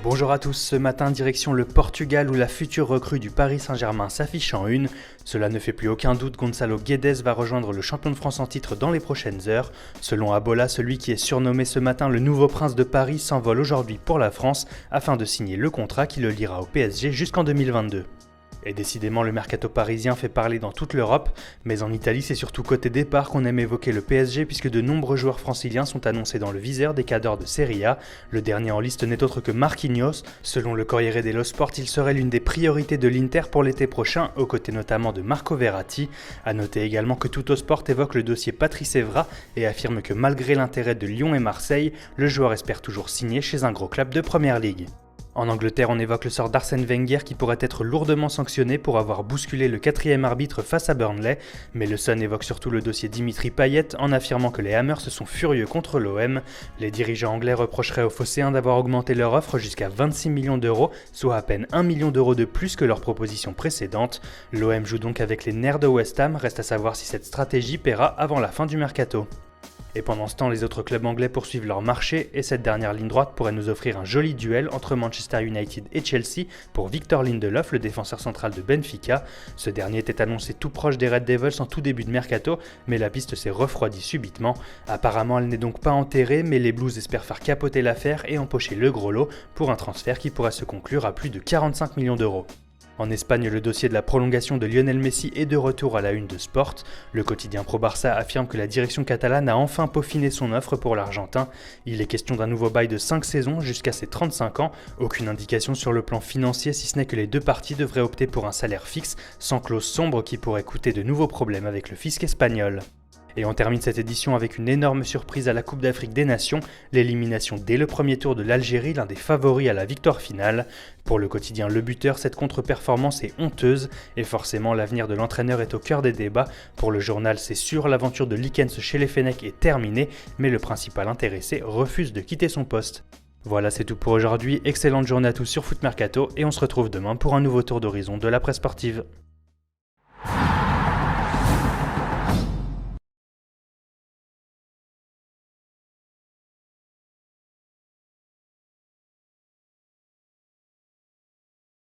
Bonjour à tous, ce matin direction le Portugal où la future recrue du Paris Saint-Germain s'affiche en une. Cela ne fait plus aucun doute, Gonçalo Guedes va rejoindre le champion de France en titre dans les prochaines heures. Selon Abola, celui qui est surnommé ce matin le nouveau prince de Paris s'envole aujourd'hui pour la France afin de signer le contrat qui le liera au PSG jusqu'en 2022. Et décidément, le mercato parisien fait parler dans toute l'Europe, mais en Italie, c'est surtout côté départ qu'on aime évoquer le PSG puisque de nombreux joueurs franciliens sont annoncés dans le viseur des cadors de Serie A. Le dernier en liste n'est autre que Marquinhos. Selon le Corriere dello Sport, il serait l'une des priorités de l'Inter pour l'été prochain, aux côtés notamment de Marco Verratti. A noter également que Tuttosport évoque le dossier Patrice Evra et affirme que malgré l'intérêt de Lyon et Marseille, le joueur espère toujours signer chez un gros club de Première Ligue. En Angleterre, on évoque le sort d'Arsène Wenger qui pourrait être lourdement sanctionné pour avoir bousculé le 4e arbitre face à Burnley, mais le Sun évoque surtout le dossier Dimitri Payet en affirmant que les Hammers se sont furieux contre l'OM. Les dirigeants anglais reprocheraient aux Phocéens d'avoir augmenté leur offre jusqu'à 26 millions d'euros, soit à peine 1 million d'euros de plus que leur proposition précédente. L'OM joue donc avec les nerfs de West Ham, reste à savoir si cette stratégie paiera avant la fin du mercato. Et pendant ce temps, les autres clubs anglais poursuivent leur marché et cette dernière ligne droite pourrait nous offrir un joli duel entre Manchester United et Chelsea pour Victor Lindelof, le défenseur central de Benfica. Ce dernier était annoncé tout proche des Red Devils en tout début de mercato, mais la piste s'est refroidie subitement. Apparemment, elle n'est donc pas enterrée, mais les Blues espèrent faire capoter l'affaire et empocher le gros lot pour un transfert qui pourrait se conclure à plus de 45 millions d'euros. En Espagne, le dossier de la prolongation de Lionel Messi est de retour à la une de Sport. Le quotidien Pro Barça affirme que la direction catalane a enfin peaufiné son offre pour l'Argentin. Il est question d'un nouveau bail de 5 saisons jusqu'à ses 35 ans. Aucune indication sur le plan financier si ce n'est que les deux parties devraient opter pour un salaire fixe, sans clause sombre qui pourrait coûter de nouveaux problèmes avec le fisc espagnol. Et on termine cette édition avec une énorme surprise à la Coupe d'Afrique des Nations, l'élimination dès le premier tour de l'Algérie, l'un des favoris à la victoire finale. Pour le quotidien Le Buteur, cette contre-performance est honteuse et forcément l'avenir de l'entraîneur est au cœur des débats. Pour le journal, c'est sûr, l'aventure de Likens chez les Fennecs est terminée, mais le principal intéressé refuse de quitter son poste. Voilà, c'est tout pour aujourd'hui, excellente journée à tous sur Foot Mercato et on se retrouve demain pour un nouveau tour d'horizon de la presse sportive.